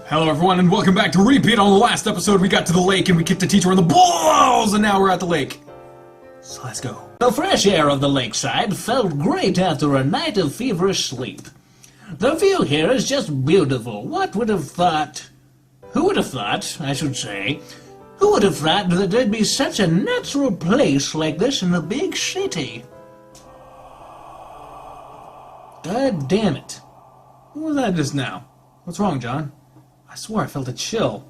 Hello everyone and welcome back to Repeat. On the last episode we got to the lake and we kicked the teacher in the balls and now we're at the lake. So let's go. The fresh air of the lakeside felt great after a night of feverish sleep. The view here is just beautiful. What would have thought? Who would have thought, I should say, who would have thought that there'd be such a natural place like this in a big city? God damn it. What was that just now? What's wrong, John? I swore I felt a chill.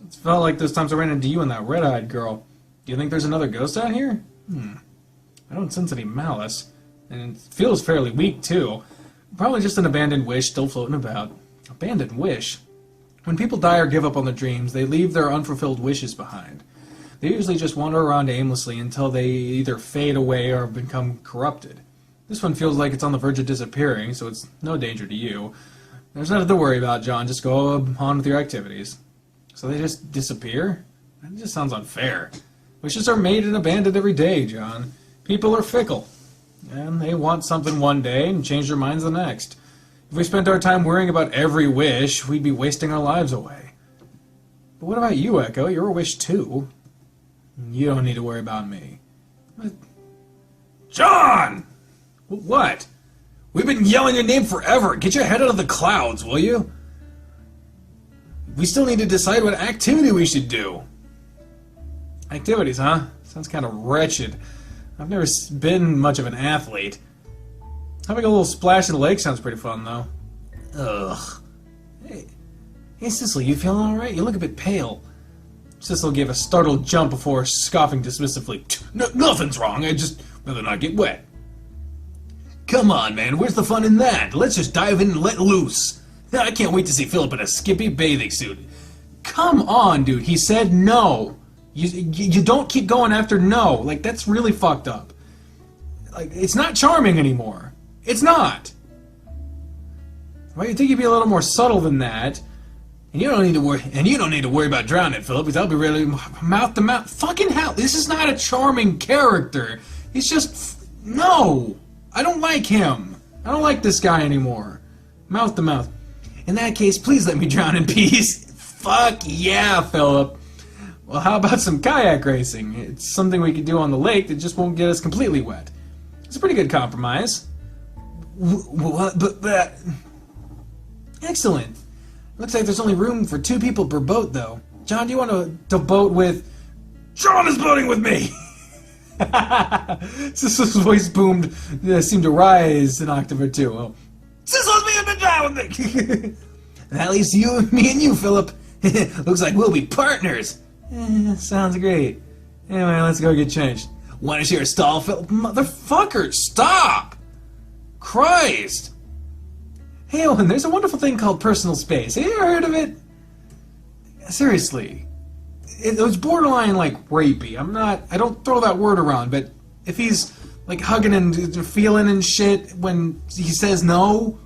It felt like those times I ran into you and that red-eyed girl. Do you think there's another ghost out here? I don't sense any malice. And it feels fairly weak, too. Probably just an abandoned wish still floating about. Abandoned wish? When people die or give up on their dreams, they leave their unfulfilled wishes behind. They usually just wander around aimlessly until they either fade away or become corrupted. This one feels like it's on the verge of disappearing, so it's no danger to you. There's nothing to worry about, John. Just go on with your activities. So they just disappear? That just sounds unfair. Wishes are made and abandoned every day, John. People are fickle. And they want something one day and change their minds the next. If we spent our time worrying about every wish, we'd be wasting our lives away. But what about you, Echo? You're a wish too. You don't need to worry about me. What? John! What? We've been yelling your name forever. Get your head out of the clouds, will you? We still need to decide what activity we should do. Activities, huh? Sounds kind of wretched. I've never been much of an athlete. Having a little splash in the lake sounds pretty fun, though. Ugh. Hey, SISSEL, you feeling alright? You look a bit pale. SISSEL gave a startled jump before scoffing dismissively. Nothing's wrong, I just rather not get wet. Come on, man, where's the fun in that? Let's just dive in and let loose. I can't wait to see Philip in a skimpy bathing suit. Come on, dude, he said no. You don't keep going after no. Like, that's really fucked up. Like, it's not charming anymore. It's not. Well, you'd think you'd be a little more subtle than that. And you don't need to worry. And you don't need to worry about drowning, Philip, because I'll be really mouth to mouth. Fucking hell, this is not a charming character. He's just no. I don't like him. I don't like this guy anymore. Mouth to mouth. In that case, please let me drown in peace. Fuck yeah, Philip. Well, how about some kayak racing? It's something we could do on the lake that just won't get us completely wet. It's a pretty good compromise. What? But excellent. Looks like there's only room for 2 people per boat, though. John, do you want to boat with... John is boating with me! Sissel's voice boomed, seemed to rise an octave or two. Oh, Sissel's being to drown with me! At least me and you, Philip. Looks like we'll be partners. Sounds great. Anyway, let's go get changed. Want to share a stall, Philip? Motherfucker, stop! Christ! Hey, Owen, there's a wonderful thing called personal space. Have you ever heard of it? Seriously. It was borderline, like, rapey. I don't throw that word around, but if he's, like, hugging and feeling and shit when he says no,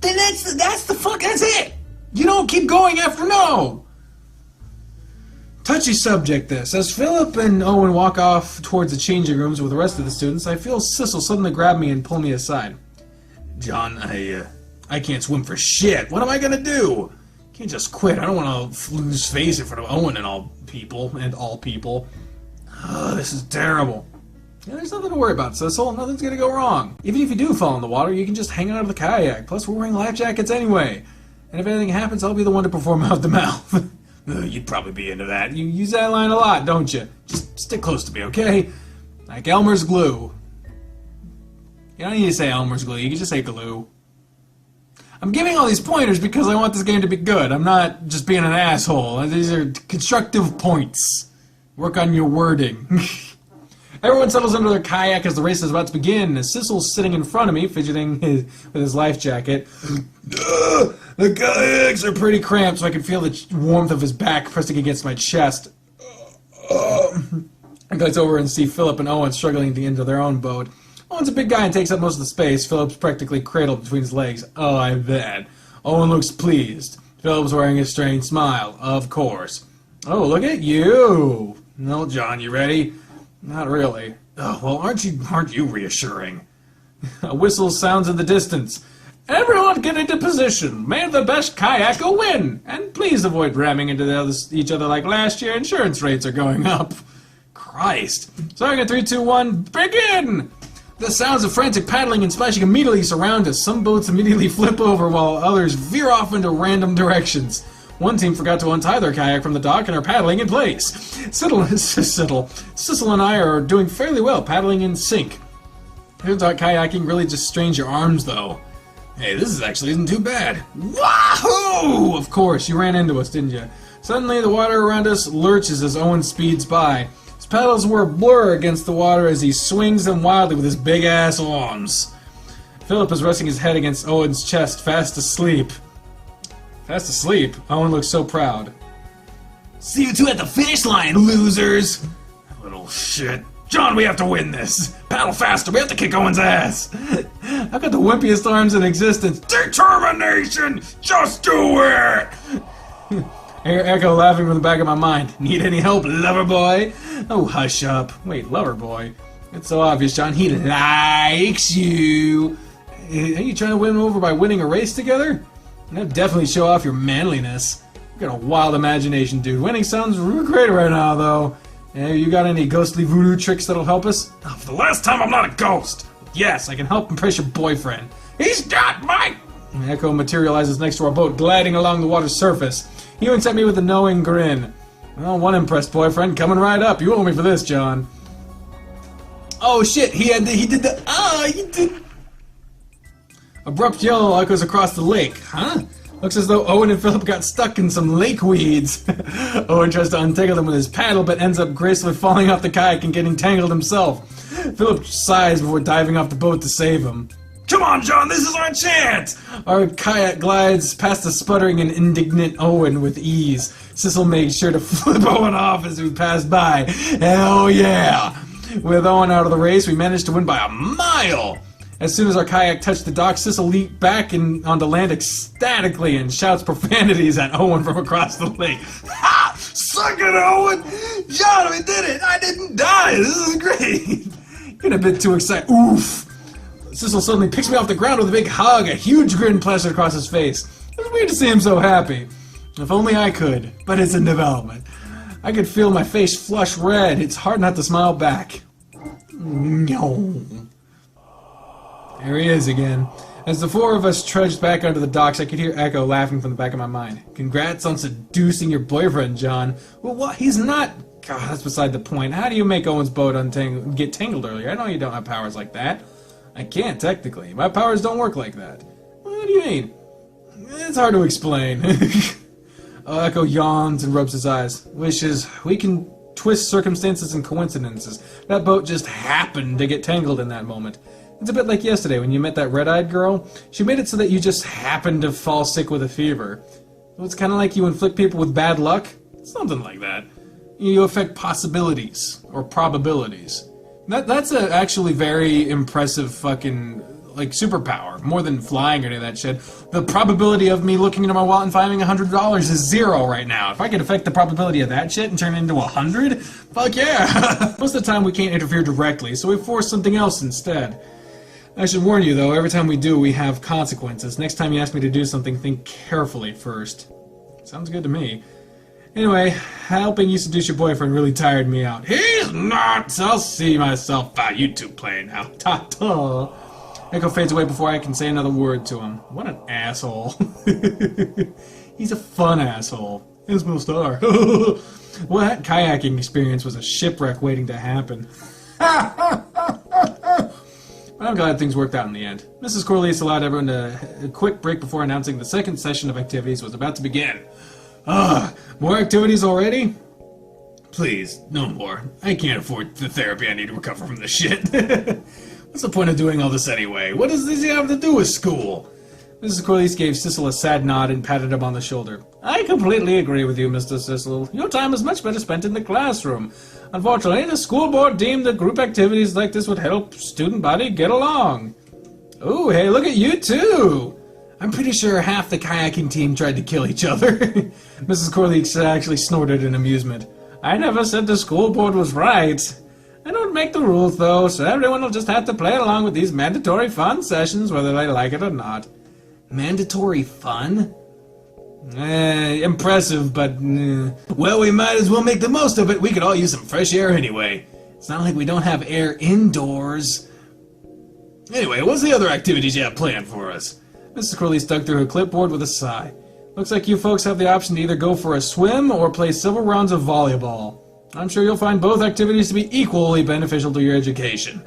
then that's it! You don't keep going after no! Touchy subject, this. As Philip and Owen walk off towards the changing rooms with the rest of the students, I feel Sissel suddenly grab me and pull me aside. John, I can't swim for shit. What am I gonna do? Can't just quit. I don't want to lose face in front of Owen and all people. This is terrible. Yeah, there's nothing to worry about, Sissel. Nothing's gonna go wrong. Even if you do fall in the water, you can just hang out of the kayak. Plus, we're wearing life jackets anyway. And if anything happens, I'll be the one to perform mouth to mouth. You'd probably be into that. You use that line a lot, don't you? Just stick close to me, okay? Like Elmer's glue. You don't need to say Elmer's glue. You can just say glue. I'm giving all these pointers because I want this game to be good. I'm not just being an asshole. These are constructive points. Work on your wording. Everyone settles into their kayak as the race is about to begin. Sissel's sitting in front of me, fidgeting with his life jacket. The kayaks are pretty cramped, so I can feel the warmth of his back pressing against my chest. I glance over and see Philip and Owen struggling to get into their own boat. Owen's a big guy and takes up most of the space. Philip's practically cradled between his legs. Oh, I bet. Owen looks pleased. Philip's wearing a strange smile. Of course. Oh, look at you. No, John, you ready? Not really. Oh, well, aren't you reassuring? A whistle sounds in the distance. Everyone get into position. May the best kayaker win. And please avoid ramming into each other like last year. Insurance rates are going up. Christ. Starting at 3, 2, 1, begin! The sounds of frantic paddling and splashing immediately surround us. Some boats immediately flip over while others veer off into random directions. One team forgot to untie their kayak from the dock and are paddling in place. Sissel and I are doing fairly well, paddling in sync. Turns out kayaking really just strains your arms, though. Hey, this actually isn't too bad. Wahoo! Of course, you ran into us, didn't you? Suddenly, the water around us lurches as Owen speeds by. His paddles were a blur against the water as he swings them wildly with his big-ass arms. Philip is resting his head against Owen's chest, fast asleep. Fast asleep? Owen looks so proud. See you two at the finish line, losers! Little shit. John, we have to win this! Paddle faster, we have to kick Owen's ass! I've got the wimpiest arms in existence. Determination! Just do it! I hear Echo laughing from the back of my mind. Need any help, lover boy? Oh, hush up. Wait, lover boy? It's so obvious, John. He likes you. Are you trying to win him over by winning a race together? That'd definitely show off your manliness. You've got a wild imagination, dude. Winning sounds great right now, though. You got any ghostly voodoo tricks that'll help us? Oh, for the last time, I'm not a ghost. Yes, I can help impress your boyfriend. He's got my... Echo materializes next to our boat, gliding along the water's surface. He winks at me with a knowing grin. Well, one impressed boyfriend coming right up. You owe me for this, John. Oh shit! He did the. Abrupt yell echoes across the lake. Huh? Looks as though Owen and Philip got stuck in some lake weeds. Owen tries to untangle them with his paddle, but ends up gracefully falling off the kayak and getting tangled himself. Philip sighs before diving off the boat to save him. Come on, John, this is our chance! Our kayak glides past the sputtering and indignant Owen with ease. Sissel made sure to flip Owen off as we passed by. Hell yeah! With Owen out of the race, we managed to win by a mile! As soon as our kayak touched the dock, Sissel leaped back onto land ecstatically and shouts profanities at Owen from across the lake. Ha! Suck it, Owen! John, we did it! I didn't die! This is great! Getting a bit too excited. Oof! Sissel suddenly picks me off the ground with a big hug, a huge grin plastered across his face. It's weird to see him so happy. If only I could, but it's in development. I could feel my face flush red. It's hard not to smile back. No. There he is again. As the four of us trudged back onto the docks, I could hear Echo laughing from the back of my mind. Congrats on seducing your boyfriend, John. Well, what? He's not... God, that's beside the point. How do you make Owen's boat get tangled earlier? I know you don't have powers like that. I can't, technically. My powers don't work like that. What do you mean? It's hard to explain. Echo yawns and rubs his eyes. Wishes we can twist circumstances and coincidences. That boat just happened to get tangled in that moment. It's a bit like yesterday when you met that red-eyed girl. She made it so that you just happened to fall sick with a fever. So it's kind of like you inflict people with bad luck. Something like that. You affect possibilities or probabilities. That's a actually very impressive fucking, like, superpower. More than flying or any of that shit. The probability of me looking into my wallet and finding $100 is 0 right now. If I could affect the probability of that shit and turn it into 100, fuck yeah! Most of the time we can't interfere directly, so we force something else instead. I should warn you, though, every time we do, we have consequences. Next time you ask me to do something, think carefully first. Sounds good to me. Anyway, helping you seduce your boyfriend really tired me out. He's not! I'll see myself out. You two play now. Ta-ta! Echo fades away before I can say another word to him. What an asshole. He's a fun asshole. Ismo Star. Well, that kayaking experience was a shipwreck waiting to happen. But I'm glad things worked out in the end. Mrs. Corliss allowed everyone a quick break before announcing the second session of activities was about to begin. More activities already? Please, no more. I can't afford the therapy I need to recover from this shit. What's the point of doing all this anyway? What does this have to do with school? Mrs. Corliss gave Sissel a sad nod and patted him on the shoulder. I completely agree with you, Mr. Sissel. Your time is much better spent in the classroom. Unfortunately, the school board deemed that group activities like this would help student body get along. Ooh, hey, look at you too! I'm pretty sure half the kayaking team tried to kill each other. Mrs. Corliss actually snorted in amusement. I never said the school board was right. I don't make the rules, though, so everyone will just have to play along with these mandatory fun sessions, whether they like it or not. Mandatory fun? Impressive, but... Well, we might as well make the most of it. We could all use some fresh air anyway. It's not like we don't have air indoors. Anyway, what's the other activities you have planned for us? Mrs. Curly's dug through her clipboard with a sigh. Looks like you folks have the option to either go for a swim or play several rounds of volleyball. I'm sure you'll find both activities to be equally beneficial to your education.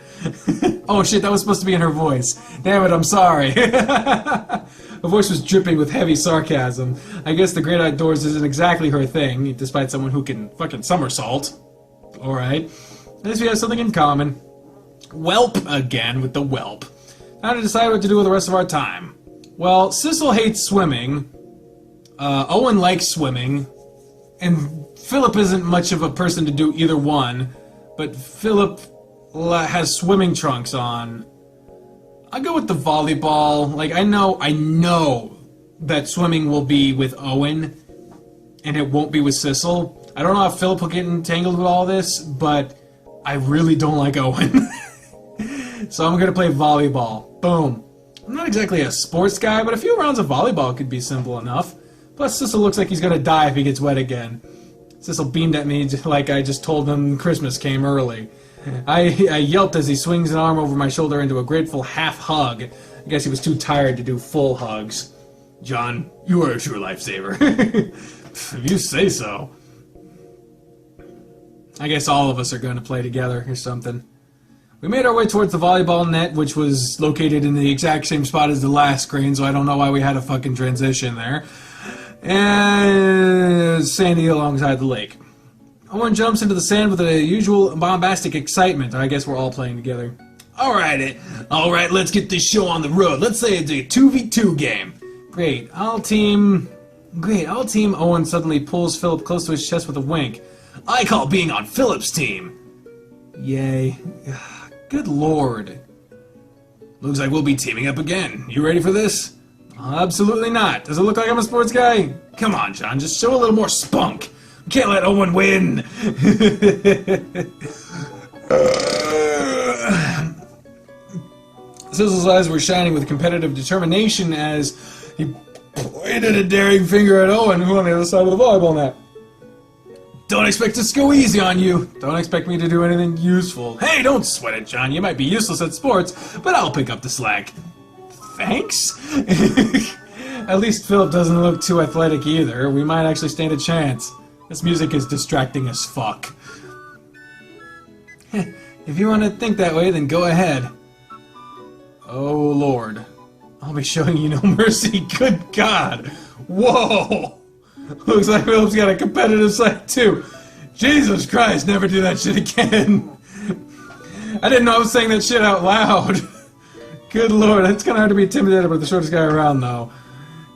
Oh shit, that was supposed to be in her voice. Damn it, I'm sorry. Her voice was dripping with heavy sarcasm. I guess the great outdoors isn't exactly her thing, despite someone who can fucking somersault. Alright. At least we have something in common. Welp again with the whelp. Now to decide what to do with the rest of our time. Well, SISSEL hates swimming. Owen likes swimming. And Philip isn't much of a person to do either one. But Philip has swimming trunks on. I'll go with the volleyball. Like, I know that swimming will be with Owen. And it won't be with SISSEL. I don't know if Philip will get entangled with all this, but I really don't like Owen. So I'm gonna play volleyball. Boom. I'm not exactly a sports guy, but a few rounds of volleyball could be simple enough. Plus, SISSEL looks like he's gonna die if he gets wet again. SISSEL beamed at me like I just told him Christmas came early. I yelped as he swings an arm over my shoulder into a grateful half hug. I guess he was too tired to do full hugs. John, you are a true lifesaver. If you say so. I guess all of us are going to play together or something. We made our way towards the volleyball net, which was located in the exact same spot as the last screen, so I don't know why we had a fucking transition there. And sandy alongside the lake. Owen jumps into the sand with the usual bombastic excitement. I guess we're all playing together. Alright, let's get this show on the road. Let's say it's a 2v2 game. Great, I'll team Owen suddenly pulls Philip close to his chest with a wink. I call being on Philip's team. Yay. Good lord. Looks like we'll be teaming up again. You ready for this? Absolutely not. Does it look like I'm a sports guy? Come on, John, just show a little more spunk. We can't let Owen win. Sizzle's eyes were shining with competitive determination as he pointed a daring finger at Owen, who on the other side of the volleyball net. Don't expect us to go easy on you. Don't expect me to do anything useful. Hey, don't sweat it, John. You might be useless at sports, but I'll pick up the slack. Thanks? At least Philip doesn't look too athletic either. We might actually stand a chance. This music is distracting as fuck. If you want to think that way, then go ahead. Oh, Lord. I'll be showing you no mercy. Good God. Whoa. Looks like Philip's got a competitive side, too. Jesus Christ, never do that shit again. I didn't know I was saying that shit out loud. Good Lord, it's kind of hard to be intimidated by the shortest guy around, though.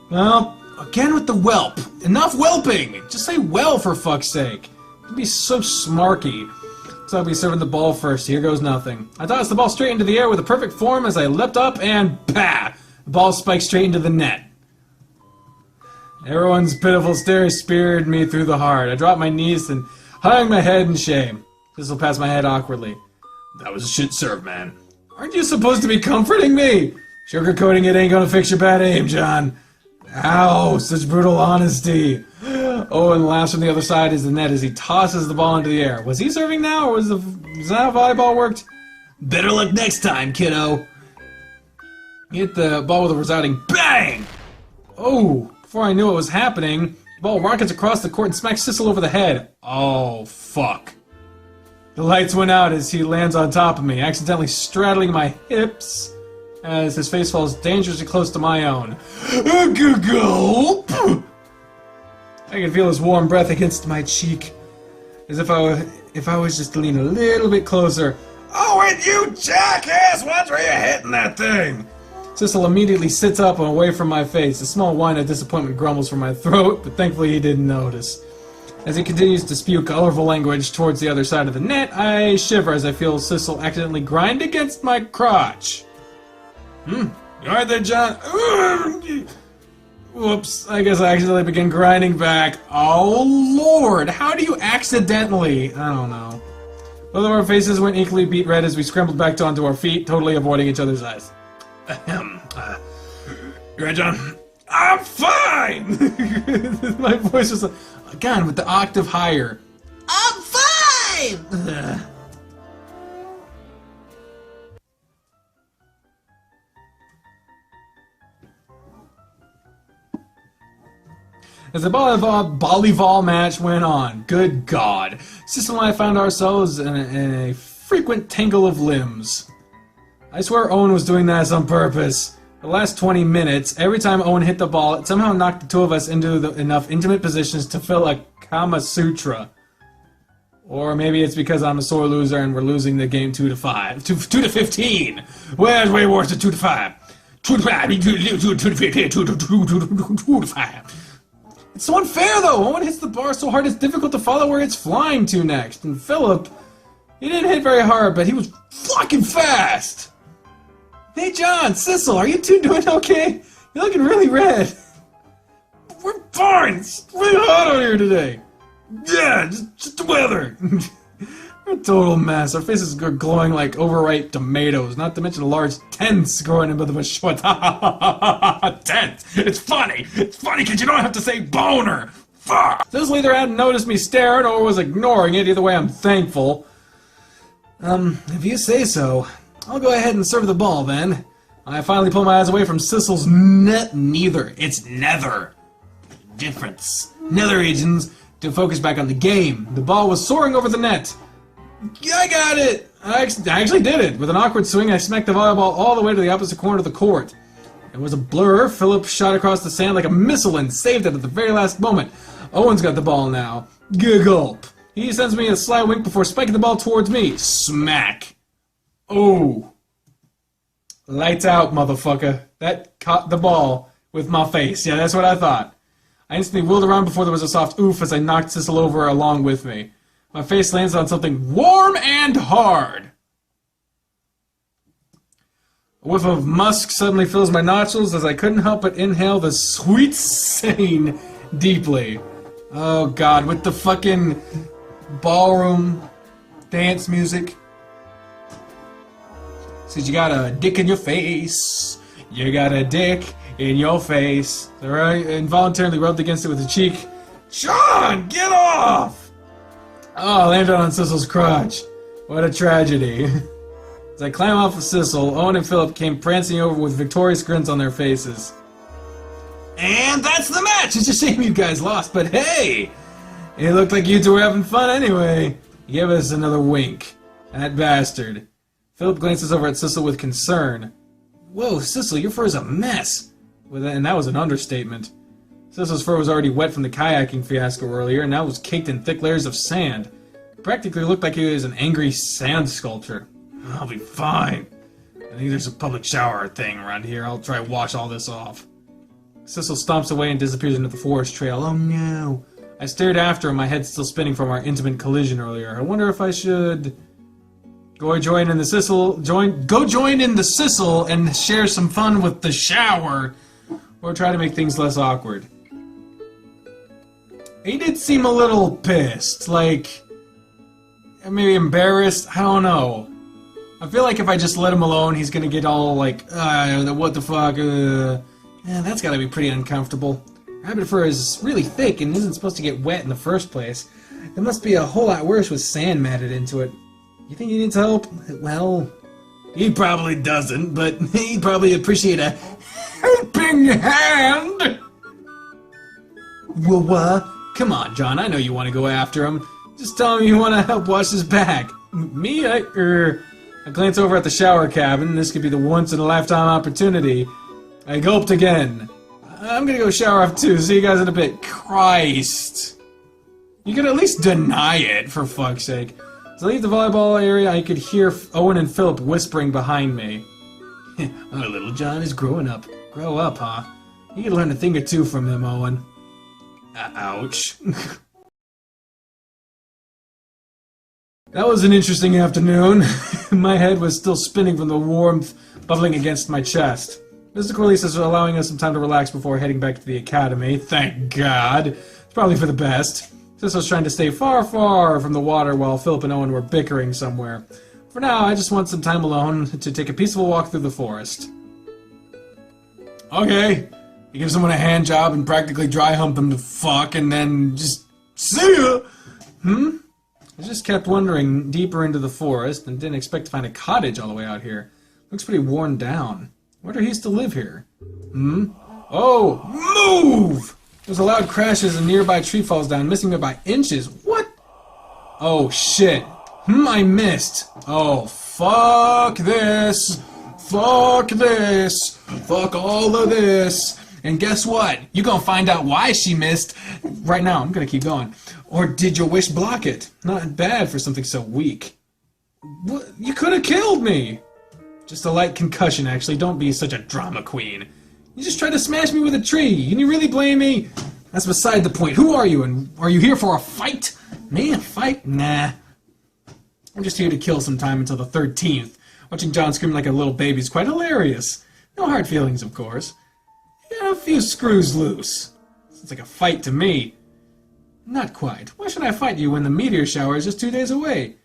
Well, again with the whelp. Enough whelping! Just say well, for fuck's sake. Don't be so smarky. So I'll be serving the ball first. Here goes nothing. I tossed the ball straight into the air with a perfect form as I leapt up and bah! The ball spiked straight into the net. Everyone's pitiful stare speared me through the heart. I dropped my knees and hung my head in shame. This will pass my head awkwardly. That was a shit serve, man. Aren't you supposed to be comforting me? Sugarcoating it ain't gonna fix your bad aim, John. Ow, such brutal honesty. Owen laughs from the other side of the net as he tosses the ball into the air. Was he serving now, or is that how volleyball worked? Better luck next time, kiddo. He hit the ball with a resounding bang! Oh, before I knew what was happening, the ball rockets across the court and smacks SISSEL over the head. Oh, fuck. The lights went out as he lands on top of me, accidentally straddling my hips as his face falls dangerously close to my own. Gulp! I can feel his warm breath against my cheek, as if I was just to lean a little bit closer. Oh, and you jackass! Watch where you're hitting that thing! SISSEL immediately sits up and away from my face. A small whine of disappointment grumbles from my throat, but thankfully he didn't notice. As he continues to spew colorful language towards the other side of the net, I shiver as I feel SISSEL accidentally grind against my crotch. You alright there, John? Whoops, I guess I accidentally began grinding back. Oh, Lord, how do you accidentally? I don't know. Both of our faces went equally beet red as we scrambled back onto our feet, totally avoiding each other's eyes. You right, John? I'm fine! My voice was, again, with the octave higher. I'm fine! Ugh. As the volleyball match went on, good God, Sissel and I found ourselves in a frequent tangle of limbs. I swear Owen was doing that on purpose. The last 20 minutes, every time Owen hit the ball, it somehow knocked the two of us into enough intimate positions to fill a Kama Sutra. Or maybe it's because I'm a sore loser and we're losing the game 2-5. 2-15! Where's way worse than 2-5? 2-5! 2-5! It's so unfair, though! Owen hits the bar so hard it's difficult to follow where it's flying to next. And Philip, he didn't hit very hard, but he was fucking fast! Hey, John, Sissel, are you two doing okay? You're looking really red. We're fine! It's really hot out here today. Yeah, just the weather. We're a total mess. Our faces are glowing like overripe tomatoes, not to mention large tents growing into the short. Tent! It's funny because you don't have to say boner! Fuck! Sissel either hadn't noticed me staring or was ignoring it. Either way, I'm thankful. If you say so, I'll go ahead and serve the ball then. I finally pull my eyes away from Sissel's neither. It's nether. Difference. Nether regions to focus back on the game. The ball was soaring over the net. Yeah, I got it! I actually did it! With an awkward swing, I smacked the volleyball all the way to the opposite corner of the court. It was a blur. Philip shot across the sand like a missile and saved it at the very last moment. Owen's got the ball now. Gulp. He sends me a sly wink before spiking the ball towards me. Smack. Oh. Lights out, motherfucker. That caught the ball with my face. Yeah, that's what I thought. I instantly wheeled around before there was a soft oof as I knocked Sissel over along with me. My face lands on something warm and hard. A whiff of musk suddenly fills my nostrils as I couldn't help but inhale the sweet scene deeply. Oh God, with the fucking ballroom dance music. Says you got a dick in your face. You got a dick in your face. Alright, involuntarily rubbed against it with the cheek. John, get off! Oh, I landed on Sissel's crotch. What a tragedy. As I climb off of Sissel, Owen and Philip came prancing over with victorious grins on their faces. And that's the match! It's a shame you guys lost, but hey! It looked like you two were having fun anyway. He gave us another wink. That bastard. Philip glances over at Sissel with concern. Whoa, Sissel, your fur is a mess! And that was an understatement. Sissel's fur was already wet from the kayaking fiasco earlier, and now was caked in thick layers of sand. It practically looked like he was an angry sand sculpture. I'll be fine. I think there's a public shower thing around here. I'll try to wash all this off. Sissel stomps away and disappears into the forest trail. Oh no. I stared after him, my head still spinning from our intimate collision earlier. I wonder if I should go join in the Sissel and share some fun with the shower, or try to make things less awkward. He did seem a little pissed, like, maybe embarrassed, I don't know. I feel like if I just let him alone, he's gonna get all like, what the fuck, yeah, that's gotta be pretty uncomfortable. Rabbit fur is really thick and isn't supposed to get wet in the first place. It must be a whole lot worse with sand matted into it. You think he needs help? Well, he probably doesn't, but he'd probably appreciate a helping hand! Well, what? Come on, John, I know you want to go after him. Just tell him you want to help wash his back. Me? I glance over at the shower cabin. This could be the once-in-a-lifetime opportunity. I gulped again. I'm gonna go shower off too. See you guys in a bit. Christ. You could at least deny it, for fuck's sake. As I leave the volleyball area, I could hear Owen and Philip whispering behind me. Our little John is growing up. Grow up, huh? You could learn a thing or two from him, Owen. Ouch. That was an interesting afternoon. My head was still spinning from the warmth bubbling against my chest. Mr. Corliss is allowing us some time to relax before heading back to the academy. Thank God. It's probably for the best. Sissel's was trying to stay far, far from the water while Philip and Owen were bickering somewhere. For now, I just want some time alone to take a peaceful walk through the forest. Okay. You give someone a hand job and practically dry hump them to fuck and then just see ya. I just kept wandering deeper into the forest and didn't expect to find a cottage all the way out here. Looks pretty worn down. Wonder he used to live here. Oh, move! There's a loud crash as a nearby tree falls down, missing me by inches. What? Oh, shit. I missed. Oh, fuck this. Fuck this. Fuck all of this. And guess what? You're gonna find out why she missed right now. I'm gonna keep going. Or did your wish block it? Not bad for something so weak. What? You could have killed me. Just a light concussion, actually. Don't be such a drama queen. You just tried to smash me with a tree. Can you really blame me? That's beside the point. Who are you? And are you here for a fight? Me? A fight? Nah. I'm just here to kill some time until the 13th. Watching John scream like a little baby is quite hilarious. No hard feelings, of course. Yeah, a few screws loose. Sounds like a fight to me. Not quite. Why should I fight you when the meteor shower is just 2 days away?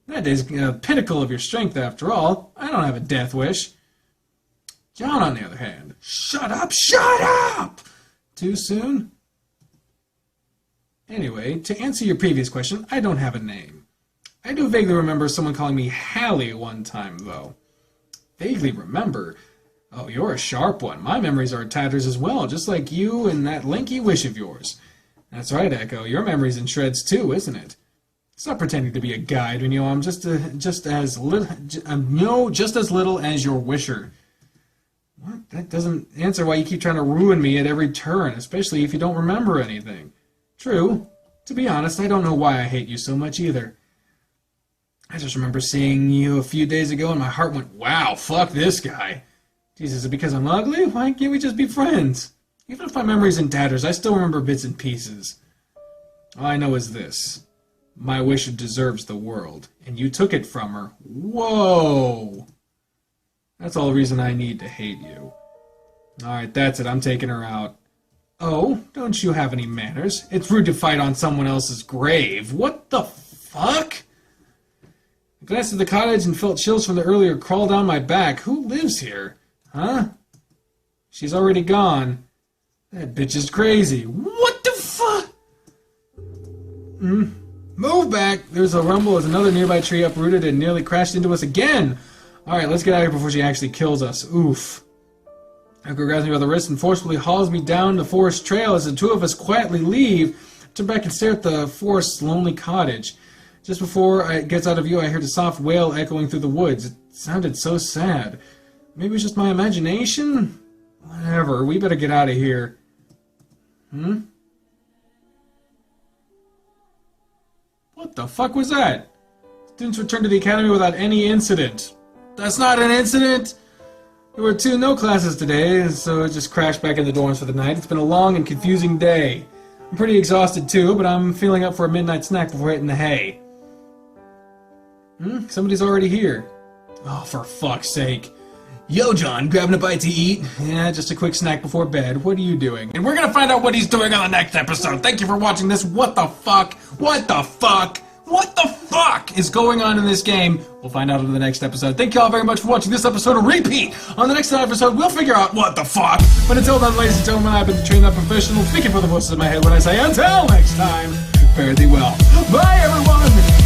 That is the pinnacle of your strength, after all. I don't have a death wish. John, on the other hand. Shut up! Shut up! Too soon? Anyway, to answer your previous question, I don't have a name. I do vaguely remember someone calling me Hallie one time, though. Vaguely remember? Oh, you're a sharp one. My memories are in tatters as well, just like you and that lanky wish of yours. That's right, Echo. Your memory's in shreds too, isn't it? Stop pretending to be a guide when you know I'm just as little as your wisher. What? That doesn't answer why you keep trying to ruin me at every turn, especially if you don't remember anything. True. To be honest, I don't know why I hate you so much either. I just remember seeing you a few days ago and my heart went, wow, fuck this guy. Jesus, is it because I'm ugly? Why can't we just be friends? Even if my memory's in tatters, I still remember bits and pieces. All I know is this. My wish deserves the world, and you took it from her. Whoa! That's all the reason I need to hate you. Alright, that's it. I'm taking her out. Oh, don't you have any manners? It's rude to fight on someone else's grave. What the fuck? I glanced at the cottage and felt chills from the earlier crawl down my back. Who lives here? Huh? She's already gone. That bitch is crazy. What the fuck? Move back! There's a rumble as another nearby tree uprooted and nearly crashed into us again. Alright, let's get out of here before she actually kills us. Oof. Echo grabs me by the wrist and forcefully hauls me down the forest trail as the two of us quietly leave. Turn back and stare at the forest's lonely cottage. Just before it gets out of view, I heard a soft wail echoing through the woods. It sounded so sad. Maybe it was just my imagination? Whatever, we better get out of here. What the fuck was that? Students returned to the academy without any incident. That's not an incident! There were no classes today, so I just crashed back in the dorms for the night. It's been a long and confusing day. I'm pretty exhausted too, but I'm feeling up for a midnight snack before hitting the hay. Somebody's already here. Oh, for fuck's sake. Yo, John, grabbing a bite to eat? Yeah, just a quick snack before bed. What are you doing? And we're gonna find out what he's doing on the next episode. Thank you for watching this. What the fuck? What the fuck? What the fuck is going on in this game? We'll find out in the next episode. Thank you all very much for watching this episode. A repeat! On the next episode, we'll figure out what the fuck. But until then, ladies and gentlemen, I've been the trained up professional, speaking for the voices in my head when I say until next time, fare thee well. Bye, everyone!